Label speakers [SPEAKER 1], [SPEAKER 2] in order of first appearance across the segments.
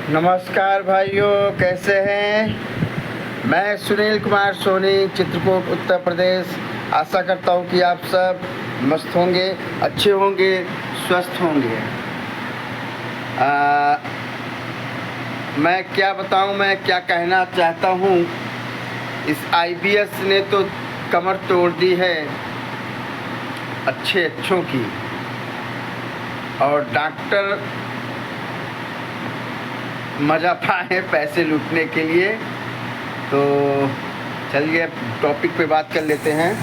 [SPEAKER 1] नमस्कार भाइयों, कैसे हैं। मैं सुनील कुमार सोनी, चित्रकूट, उत्तर प्रदेश। आशा करता हूं कि आप सब मस्त होंगे, अच्छे होंगे, स्वस्थ होंगे। मैं क्या बताऊं, मैं क्या कहना चाहता हूं। इस आईबीएस ने तो कमर तोड़ दी है अच्छों की, और डॉक्टर मज़ा पाए पैसे लूटने के लिए। तो चलिए टॉपिक पे बात कर लेते हैं।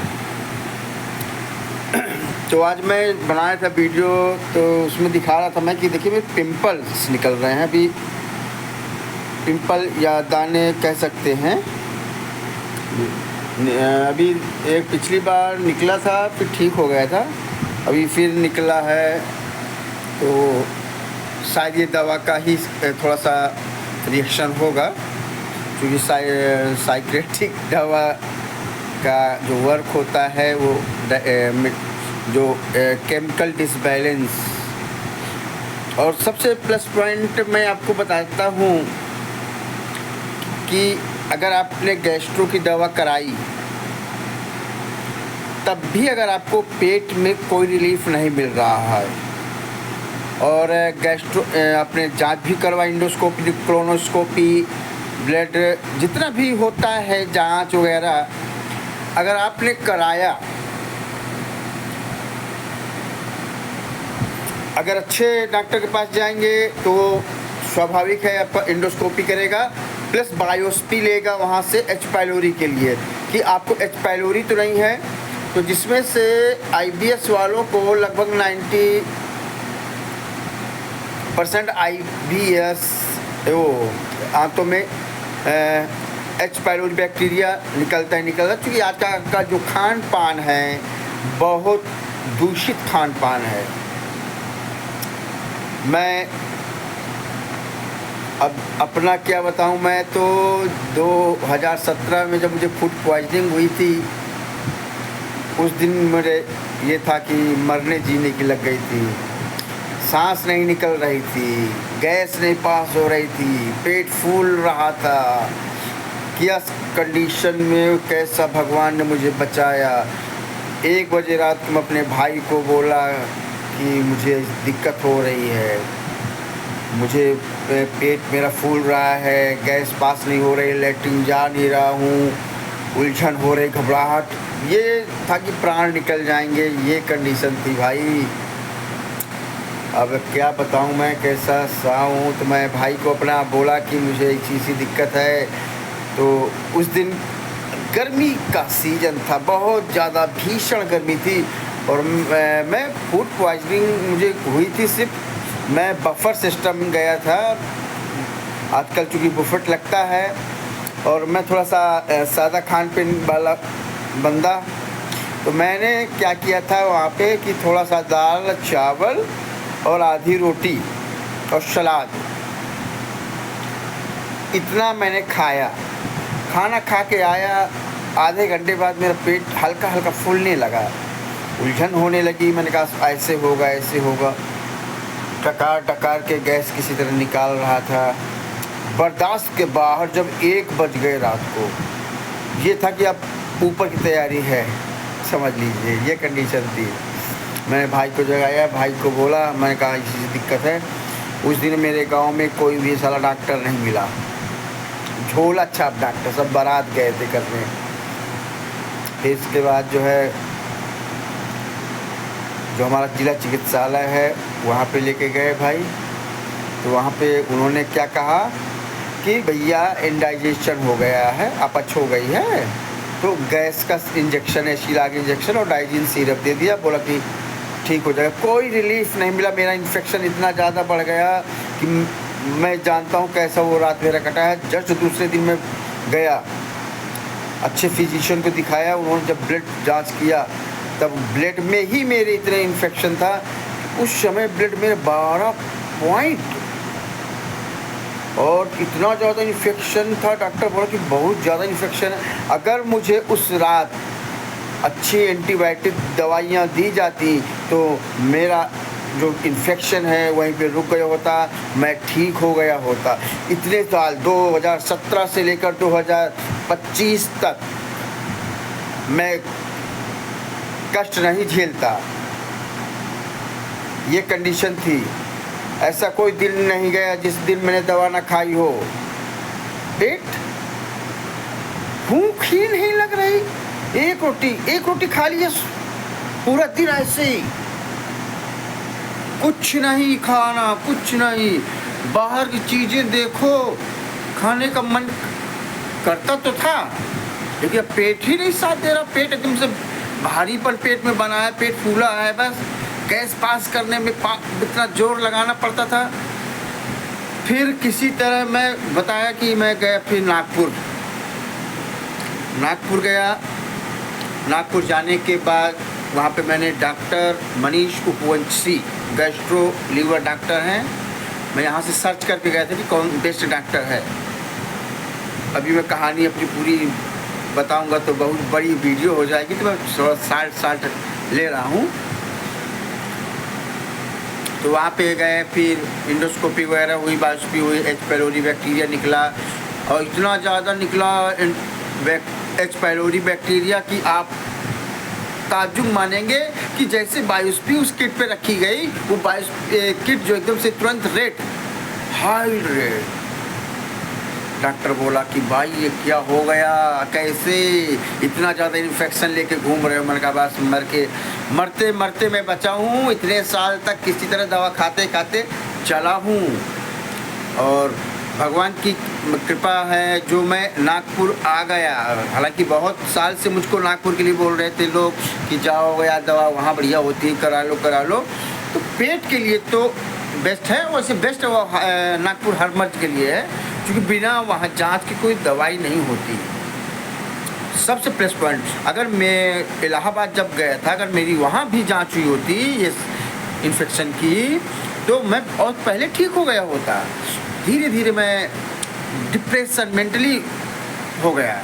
[SPEAKER 1] तो आज मैं बनाया था वीडियो, तो उसमें दिखा रहा था मैं कि देखिए मेरे पिंपल्स निकल रहे हैं। अभी पिंपल या दाने कह सकते हैं। अभी एक पिछली बार निकला था, फिर ठीक हो गया था, अभी फिर निकला है। तो शायद ये दवा का ही थोड़ा सा रिएक्शन होगा, क्योंकि साइक्रेटिक दवा का जो वर्क होता है वो जो केमिकल डिसबैलेंस। और सबसे प्लस पॉइंट मैं आपको बताता हूँ कि अगर आपने गैस्ट्रो की दवा कराई, तब भी अगर आपको पेट में कोई रिलीफ नहीं मिल रहा है, और गैस्ट्रो आपने जांच भी करवाई, इंडोस्कोपी, कोलोनोस्कोपी, ब्लड, जितना भी होता है जांच वगैरह, अगर आपने कराया, अगर अच्छे डॉक्टर के पास जाएंगे तो स्वाभाविक है आपका इंडोस्कोपी करेगा, प्लस बायोप्सी लेगा वहाँ से एच पाइलोरी के लिए कि आपको एच पाइलोरी तो नहीं है। तो जिसमें से आईबीएस वालों को लगभग 90% आईबीएस वो आंतों में एच पाइलोरी बैक्टीरिया निकलता है। क्योंकि आज का जो खान पान है बहुत दूषित खान पान है। मैं अब अपना क्या बताऊं, मैं तो 2017 में जब मुझे फूड पॉइजनिंग हुई थी, उस दिन मेरे ये था कि मरने जीने की लग गई थी। सांस नहीं निकल रही थी, गैस नहीं पास हो रही थी, पेट फूल रहा था। क्या कंडीशन में कैसा भगवान ने मुझे बचाया। 1 बजे रात को मैं अपने भाई को बोला कि मुझे दिक्कत हो रही है, मुझे पेट मेरा फूल रहा है, गैस पास नहीं हो रही, लेटरिन जा नहीं रहा हूँ, उलझन हो रही, घबराहट, ये था कि प्राण निकल जाएंगे, ये कंडीशन थी भाई। अब क्या बताऊँ मैं कैसा सा हूँ। तो मैं भाई को अपना बोला कि मुझे एक चीज़ की दिक्कत है। तो उस दिन गर्मी का सीज़न था, बहुत ज़्यादा भीषण गर्मी थी, और मैं फूड पॉइजनिंग मुझे हुई थी। सिर्फ मैं बफर सिस्टम गया था, आजकल चूँकि बुफेट लगता है, और मैं थोड़ा सा सादा खान पीन वाला बंदा। तो मैंने क्या किया था वहाँ पे कि थोड़ा सा दाल चावल और आधी रोटी और सलाद, इतना मैंने खाया। खाना खा के आया, आधे घंटे बाद मेरा पेट हल्का हल्का फूलने लगा, उलझन होने लगी। मैंने कहा ऐसे होगा ऐसे होगा, टकार टकार के गैस किसी तरह निकाल रहा था, बर्दाश्त के बाहर। जब 1 बज गए रात को, ये था कि अब ऊपर की तैयारी है, समझ लीजिए ये कंडीशन थी। मैंने भाई को जगाया, भाई को बोला, मैंने कहा इसी दिक्कत है। उस दिन मेरे गांव में कोई भी साला डॉक्टर नहीं मिला, झोला छाप डॉक्टर सब बारात गए थे करने। फिर इसके बाद जो है, जो हमारा जिला चिकित्सालय है वहाँ पे लेके गए भाई। तो वहाँ पे उन्होंने क्या कहा कि भैया इंडाइजेशन हो गया है, अपच हो गई है, तो गैस का इंजेक्शन है, शिलाग इंजेक्शन और डाइजिन सिरप दे दिया, बोला कि ठीक हो जाएगा। कोई रिलीफ नहीं मिला, मेरा इन्फेक्शन इतना ज़्यादा बढ़ गया कि मैं जानता हूँ कैसा वो रात मेरा कटा है। जस्ट दूसरे दिन मैं गया, अच्छे फिजिशियन को दिखाया, उन्होंने जब ब्लड जांच किया, तब ब्लड में ही मेरे इतने इन्फेक्शन था। उस समय ब्लड में 12 पॉइंट, और इतना ज़्यादा इन्फेक्शन था। डॉक्टर बोला कि बहुत ज़्यादा इन्फेक्शन है। अगर मुझे उस रात अच्छी एंटीबायोटिक दवाइयाँ दी जाती तो मेरा जो इन्फेक्शन है वहीं पे रुक गया होता, मैं ठीक हो गया होता। इतने साल 2017 से लेकर 2025 तक मैं कष्ट नहीं झेलता। ये कंडीशन थी। ऐसा कोई दिन नहीं गया जिस दिन मैंने दवा ना खाई हो। पेट भूख ही नहीं लग रही, एक रोटी खा लिया पूरा दिन ऐसे ही, कुछ नहीं खाना, कुछ नहीं। बाहर की चीज़ें देखो, खाने का मन करता तो था, लेकिन अब पेट ही नहीं साथ दे रहा। पेट एकदम से भारीपन पेट में बना है, पेट फूला है, बस गैस पास करने में इतना जोर लगाना पड़ता था। फिर किसी तरह मैं बताया कि मैं गया फिर नागपुर गया। नागपुर जाने के बाद वहाँ पे मैंने doctor Manish Upvanshi, gastro liver doctor हैं, मैं यहाँ से सर्च करके गया था कि कौन बेस्ट डॉक्टर है। अभी मैं कहानी अपनी पूरी बताऊंगा तो बहुत बड़ी वीडियो हो जाएगी, तो मैं थोड़ा शार्ट ले रहा हूँ। तो वहाँ पे गए, फिर इंडोस्कोपी वगैरह हुई, बायोप्सी हुई, एच पाइलोरी बैक्टीरिया निकला, और इतना ज़्यादा निकला एच पाइलोरी बैक्टीरिया कि आप ताज्जुब मानेंगे कि जैसे बायोप्सी उस किट पे रखी गई, वो किट जो एकदम से तुरंत हाई रेट। डॉक्टर बोला कि भाई ये क्या हो गया, कैसे इतना ज़्यादा इन्फेक्शन लेके घूम रहे हो। मैंने कहा बस मरते मरते मैं बचा हूँ, इतने साल तक किसी तरह दवा खाते खाते चला हूँ, और भगवान की कृपा है जो मैं नागपुर आ गया। हालांकि बहुत साल से मुझको नागपुर के लिए बोल रहे थे लोग कि जाओ यार, दवा वहाँ बढ़िया होती है, करा लो। तो पेट के लिए तो बेस्ट है, वैसे बेस्ट नागपुर हर मर्ज के लिए है, क्योंकि बिना वहाँ जांच की कोई दवाई नहीं होती। सबसे प्लस पॉइंट, अगर मैं इलाहाबाद जब गया था, अगर मेरी वहाँ भी जांच हुई होती ये इन्फेक्शन की, तो मैं बहुत पहले ठीक हो गया होता। धीरे धीरे मैं डिप्रेशन मेंटली हो गया।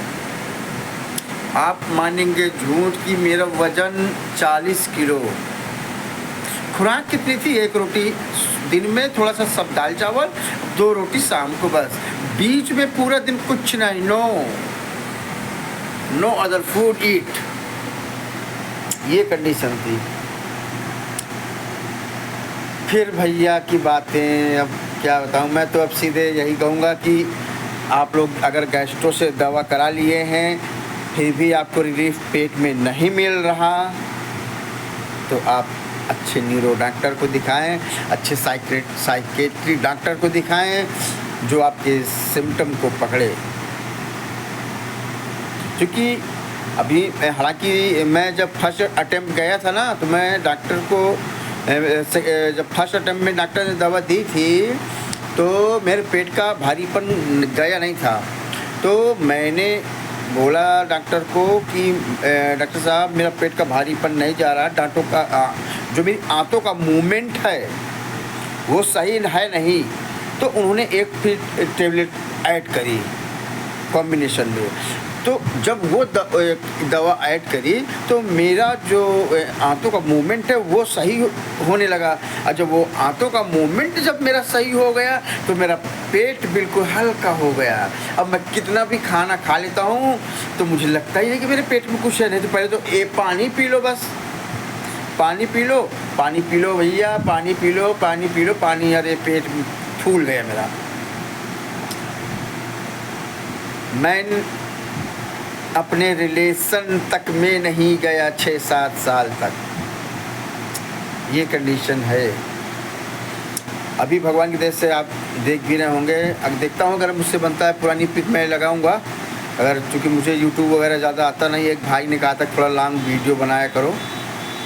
[SPEAKER 1] आप मानेंगे झूठ कि मेरा वज़न 40 किलो। खुराक कितनी थी? 1 रोटी दिन में, थोड़ा सा सब दाल चावल, 2 रोटी शाम को, बस। बीच में पूरा दिन कुछ नहीं, नो अदर फूड ईट। ये कंडीशन थी। फिर भैया की बातें अब क्या बताऊं। मैं तो अब सीधे यही कहूँगा कि आप लोग अगर गैस्ट्रो से दवा करा लिए हैं, फिर भी आपको रिलीफ पेट में नहीं मिल रहा, तो आप अच्छे न्यूरो डॉक्टर को दिखाएं, अच्छे साइकेट्री डॉक्टर को दिखाएं, जो आपके सिम्टम को पकड़े। क्योंकि अभी हालांकि मैं जब फर्स्ट अटेम्प्ट गया था ना, तो मैं डॉक्टर को जब फर्स्ट अटेम्प्ट में डॉक्टर ने दवा दी थी, तो मेरे पेट का भारीपन गया नहीं था। तो मैंने बोला डॉक्टर को कि डॉक्टर साहब मेरा पेट का भारीपन नहीं जा रहा, दांतों का जो मेरी आंतों का मूवमेंट है वो सही है नहीं। तो उन्होंने एक फिर टेबलेट ऐड करी कॉम्बिनेशन में। तो जब वो दवा ऐड करी तो मेरा जो आंतों का मूवमेंट है वो सही होने लगा। और जब वो आंतों का मूवमेंट जब मेरा सही हो गया तो मेरा पेट बिल्कुल हल्का हो गया। अब मैं कितना भी खाना खा लेता हूँ तो मुझे लगता ही नहीं कि मेरे पेट में कुछ है। नहीं तो पहले तो पानी पी लो, बस पानी पी लो भैया, पानी पी लो। अरे पेट फूल गया मेरा। मैं अपने रिलेशन तक में नहीं गया 6-7 साल तक। ये कंडीशन है। अभी भगवान की दया से आप देख भी रहे होंगे। अब देखता हूँ अगर मुझसे बनता है पुरानी पिक मैं लगाऊंगा। अगर चूँकि मुझे यूट्यूब वगैरह ज़्यादा आता नहीं, एक भाई ने कहा था थोड़ा लॉन्ग वीडियो बनाया करो,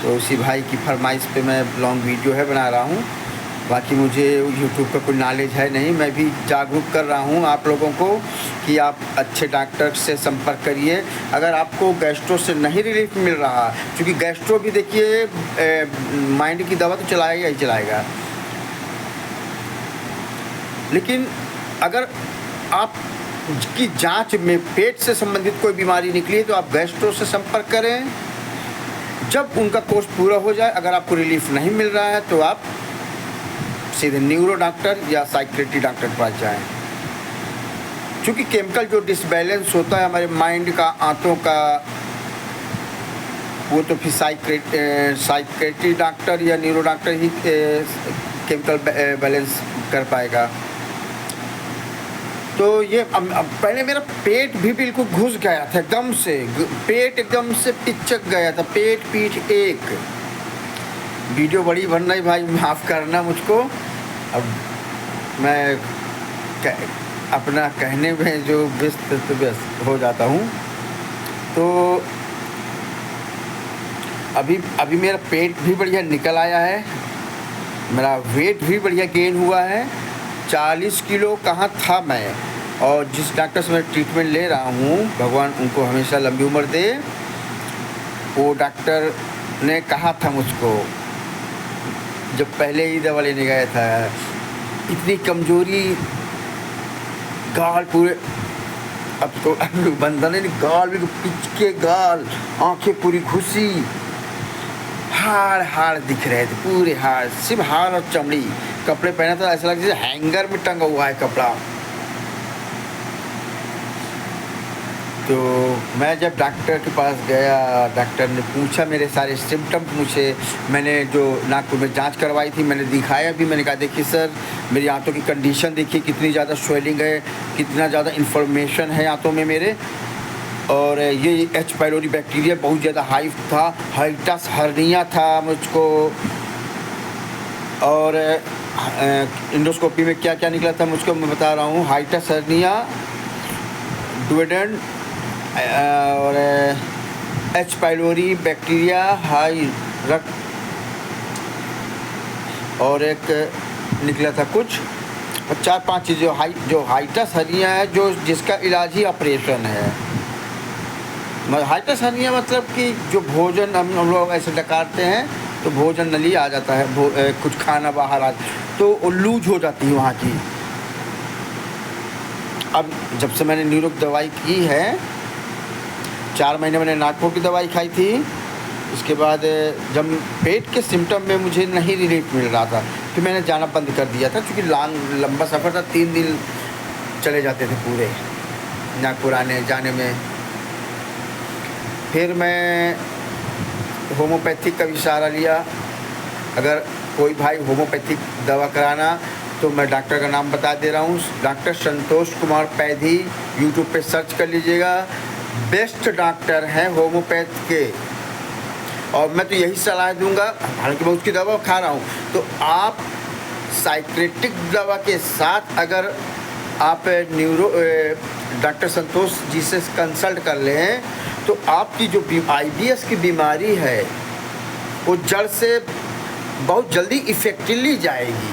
[SPEAKER 1] तो उसी भाई की फरमाइश पे मैं लॉन्ग वीडियो है बना रहा हूँ। बाकी मुझे यूट्यूब का कोई नॉलेज है नहीं। मैं भी जागरूक कर रहा हूँ आप लोगों को कि आप अच्छे डॉक्टर से संपर्क करिए अगर आपको गैस्ट्रो से नहीं रिलीफ मिल रहा। क्योंकि गैस्ट्रो भी देखिए माइंड की दवा तो चलाएगा ही चलाएगा, लेकिन अगर आप की जांच में पेट से संबंधित कोई बीमारी निकली तो आप गैस्ट्रो से संपर्क करें। जब उनका कोर्स पूरा हो जाए, अगर आपको रिलीफ नहीं मिल रहा है तो आप सीधे न्यूरो डॉक्टर या साइकेट्री डॉक्टर के पास जाएं। क्योंकि केमिकल जो डिसबैलेंस होता है हमारे माइंड का, आंतों का, वो तो फिर साइकेट्री डॉक्टर या न्यूरो डॉक्टर ही केमिकल बैलेंस कर पाएगा। तो ये अब पहले मेरा पेट भी बिल्कुल घुस गया था, एकदम से पेट एकदम से पिचक गया था, पेट पीठ एक। वीडियो बड़ी बन रही भाई, माफ़ करना मुझको। अब मैं अपना कहने में जो व्यस्त हो जाता हूँ। तो अभी मेरा पेट भी बढ़िया निकल आया है, मेरा वेट भी बढ़िया गेन हुआ है। 40 किलो कहाँ था मैं, और जिस डॉक्टर से मैं ट्रीटमेंट ले रहा हूँ, भगवान उनको हमेशा लंबी उम्र दे, वो डॉक्टर ने कहा था मुझको जब पहले ही दवा लेने गया था, इतनी कमजोरी, गाल पूरे, अब तो बंधन नहीं, गाल भी पिच के गाल, आंखें पूरी घुसी, हाड़ दिख रहे थे, पूरे हाड़, सिर्फ हाड़ और चमड़ी। कपड़े पहना था ऐसा लग जैसे हैंगर में टंगा हुआ है कपड़ा। तो मैं जब डॉक्टर के पास गया, डॉक्टर ने पूछा, मेरे सारे सिम्टम पूछे, मैंने जो नागपुर में जांच करवाई थी मैंने दिखाया भी। मैंने कहा देखिए सर, मेरी आंतों की कंडीशन देखिए, कितनी ज़्यादा स्वेलिंग है, कितना ज़्यादा इन्फॉर्मेशन है आंतों में मेरे, और ये एच पाइलोरी बैक्टीरिया बहुत ज़्यादा हाई था, हाइटस हर्निया था मुझको, और इंडोस्कोपी में क्या क्या निकला था मुझको मैं बता रहा हूँ। हाइटस हर्निया, डुओडेन, और एच पाइलोरी बैक्टीरिया, हाई रक्त, और एक निकला था कुछ, 4-5 चीज़ जो हाइटस हर्निया है, जो जिसका इलाज ही ऑपरेशन है। हाइटस हर्निया मतलब कि जो भोजन हम लोग ऐसे डकारते हैं तो भोजन नली आ जाता है, कुछ खाना बाहर आ, तो लूज हो जाती है वहाँ की। अब जब से मैंने न्यूरो की दवाई की है, 4 महीने मैंने नागपुर की दवाई खाई थी। इसके बाद जब पेट के सिम्टम में मुझे नहीं रिलीफ मिल रहा था, फिर मैंने जाना बंद कर दिया था, क्योंकि लंबा सफ़र था, 3 दिन चले जाते थे पूरे नागपुर आने जाने में। फिर मैं होम्योपैथिक का भी सहारा लिया। अगर कोई भाई होम्योपैथिक दवा कराना तो मैं डॉक्टर का नाम बता दे रहा हूँ, डॉक्टर संतोष कुमार पैधी, यूट्यूब पे सर्च कर लीजिएगा। बेस्ट डॉक्टर हैं होम्योपैथ के, और मैं तो यही सलाह दूंगा, हालांकि मैं उसकी दवा खा रहा हूँ, तो आप साइकेट्रिक दवा के साथ अगर आप न्यूरो डॉक्टर संतोष जी से कंसल्ट कर लें तो आपकी जो IBS की बीमारी है वो जड़ से बहुत जल्दी इफेक्टिवली जाएगी।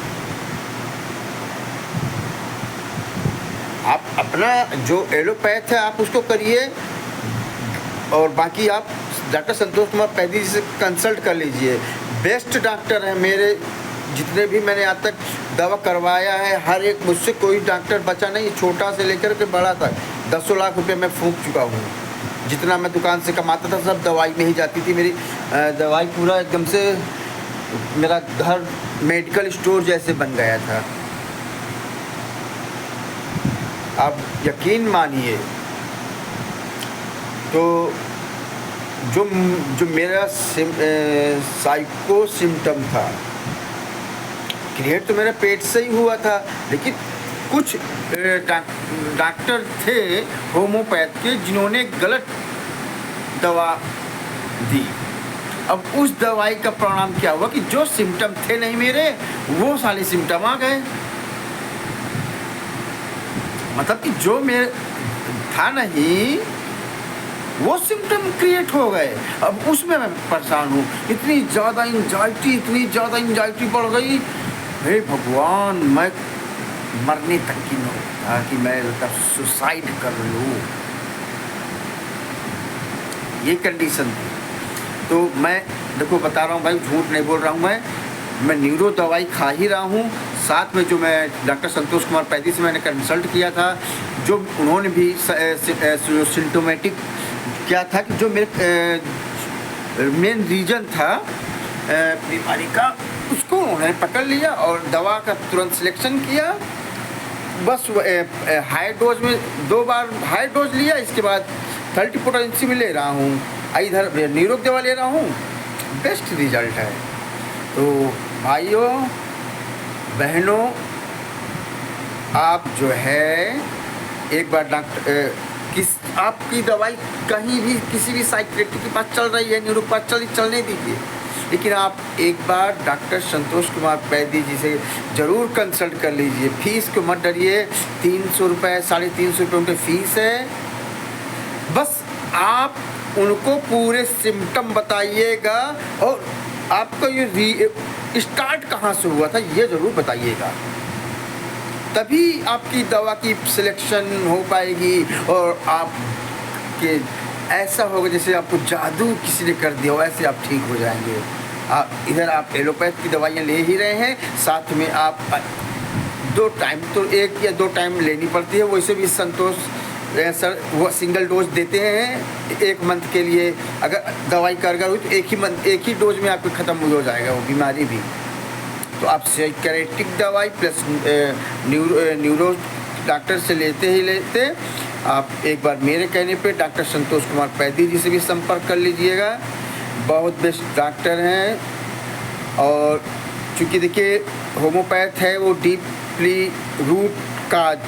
[SPEAKER 1] आप अपना जो एलोपैथ है आप उसको करिए, और बाकी आप डॉक्टर संतोष कुमार पैधी जी से कंसल्ट कर लीजिए। बेस्ट डॉक्टर है मेरे, जितने भी मैंने आज तक दवा करवाया है, हर एक, मुझसे कोई डॉक्टर बचा नहीं, छोटा से लेकर के बड़ा तक। 10 लाख रुपए मैं फूंक चुका हूँ। जितना मैं दुकान से कमाता था सब दवाई में ही जाती थी मेरी। दवाई पूरा एकदम से मेरा घर मेडिकल स्टोर जैसे बन गया था। आप यकीन मानिए, तो जो मेरा साइको सिम्टम था, क्रिएट तो मेरे पेट से ही हुआ था, लेकिन कुछ डॉक्टर थे होम्योपैथ के जिन्होंने गलत दवा दी। अब उस दवाई का परिणाम क्या हुआ कि जो सिम्टम थे नहीं मेरे, वो सारे सिम्टम आ गए। मतलब कि जो मेरे था नहीं वो सिम्टम क्रिएट हो गए। अब उसमें मैं परेशान हूँ, इतनी ज़्यादा एंजाइटी बढ़ गई, हे भगवान, मैं मरने तक की था कि मैं सुसाइड कर लूँ, ये कंडीशन थी। तो मैं देखो बता रहा हूँ भाई, झूठ नहीं बोल रहा हूँ, मैं न्यूरो दवाई खा ही रहा हूँ। साथ में जो मैं डॉक्टर संतोष कुमार पैधी से मैंने कंसल्ट किया था, जो उन्होंने भी सिम्टोमेटिक क्या था कि जो मेरे मेन रीजन था बीमारी का, उसको उन्होंने पकड़ लिया और दवा का तुरंत सिलेक्शन किया। बस हाई डोज में 2 बार हाई डोज लिया, इसके बाद 30 पोटेंसी में ले रहा हूँ, इधर नीरोग दवा ले रहा हूँ, बेस्ट रिजल्ट है। तो भाइयों बहनों, आप जो है एक बार आपकी दवाई कहीं भी किसी भी साइकियाट्रिस्ट के पास चल रही है, न्यूरो के पास चलने दीजिए, लेकिन आप एक बार डॉक्टर संतोष कुमार पैदी जी से ज़रूर कंसल्ट कर लीजिए। फीस को मत डरिए, 300 रुपये 350 रुपये उनकी फ़ीस है। बस आप उनको पूरे सिम्टम बताइएगा और आपका ये स्टार्ट कहाँ से हुआ था ये ज़रूर बताइएगा, तभी आपकी दवा की सिलेक्शन हो पाएगी और आप के ऐसा होगा जैसे आपको जादू किसी ने कर दिया हो, ऐसे आप ठीक हो जाएंगे। इधर आप एलोपैथ की दवाइयाँ ले ही रहे हैं, साथ में आप 2 टाइम तो 1 या 2 टाइम लेनी पड़ती है, वैसे भी संतोष सर वो सिंगल डोज देते हैं 1 मंथ के लिए। अगर दवाई कारगर हुई तो एक ही डोज में आपको ख़त्म हो जाएगा वो बीमारी भी। तो आप साइकियाट्रिक दवाई प्लस न्यूरो डॉक्टर से लेते आप एक बार मेरे कहने पे डॉक्टर संतोष कुमार पैदी जी से भी संपर्क कर लीजिएगा, बहुत बेस्ट डॉक्टर हैं। और चूँकि देखिए होम्योपैथ है वो डीपली रूट काज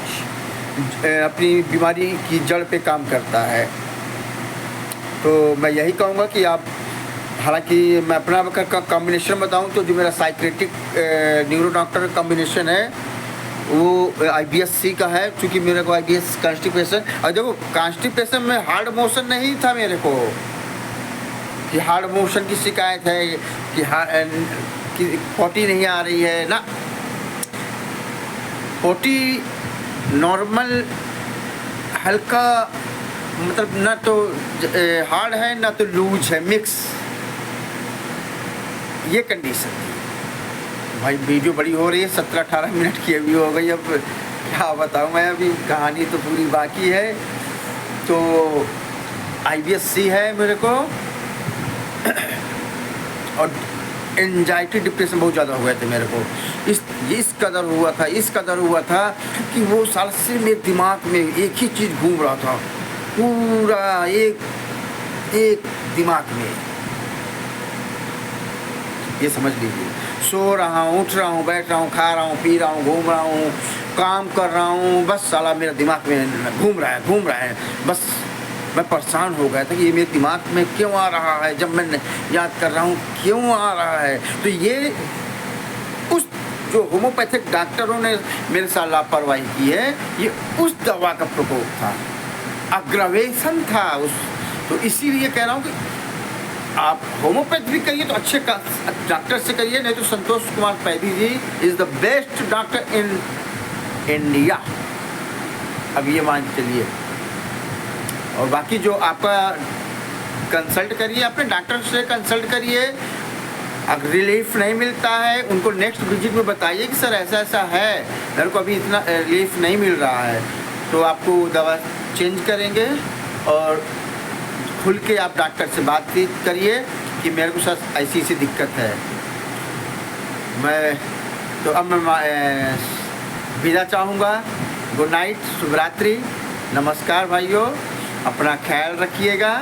[SPEAKER 1] अपनी बीमारी की जड़ पे काम करता है। तो मैं यही कहूँगा कि आप, हालांकि मैं अपना का कॉम्बिनेशन बताऊं तो जो मेरा साइकियाट्रिक न्यूरो डॉक्टर का कॉम्बिनेशन है वो IBS-C का है, क्योंकि मेरे को IBS कॉन्स्टिपेशन, और देखो कॉन्स्टिपेशन में हार्ड मोशन नहीं था मेरे को, कि हार्ड मोशन की शिकायत है कि पोटी नहीं आ रही है ना, पोटी नॉर्मल हल्का, मतलब ना तो हार्ड है ना तो लूज है, मिक्स, ये कंडीशन थी। भाई वीडियो बड़ी हो रही है, 17-18 मिनट की अभी हो गई, अब क्या बताऊँ मैं, अभी कहानी तो पूरी बाकी है। तो IBS-C है मेरे को और एंजाइटी डिप्रेशन बहुत ज़्यादा हुए थे मेरे को, इस कदर हुआ था कि वो साल से मेरे दिमाग में एक ही चीज़ घूम रहा था, पूरा एक दिमाग में, ये समझ लीजिए। सो रहा हूँ, उठ रहा हूँ, बैठ रहा हूँ, खा रहा हूँ, पी रहा हूँ, घूम रहा हूँ, काम कर रहा हूँ, बस साला मेरा दिमाग में घूम रहा है। बस मैं परेशान हो गया था कि ये मेरे दिमाग में क्यों आ रहा है, जब मैं याद कर रहा हूँ क्यों आ रहा है। तो ये उस जो होम्योपैथिक डॉक्टरों ने मेरे साथ लापरवाही की है, ये उस दवा का प्रकोप था, अग्रवेशन था उस। तो इसीलिए कह रहा हूँ कि आप होम्योपैथ भी करिए तो अच्छे डॉक्टर से करिए, नहीं तो Santosh Kumar Paidi ji is the best doctor in India, अब ये मान के चलिए। और बाकी जो आपका कंसल्ट करिए, अपने डॉक्टर से कंसल्ट करिए, अगर रिलीफ नहीं मिलता है उनको नेक्स्ट विजिट में बताइए कि सर ऐसा है, मेरे को अभी इतना रिलीफ नहीं मिल रहा है, तो आपको दवा चेंज करेंगे। और खुल के आप डॉक्टर से बातचीत करिए कि मेरे को सर ऐसी दिक्कत है। अब मैं विदा चाहूँगा। गुड नाइट, शुभ रात्रि, नमस्कार भाइयों, अपना ख्याल रखिएगा।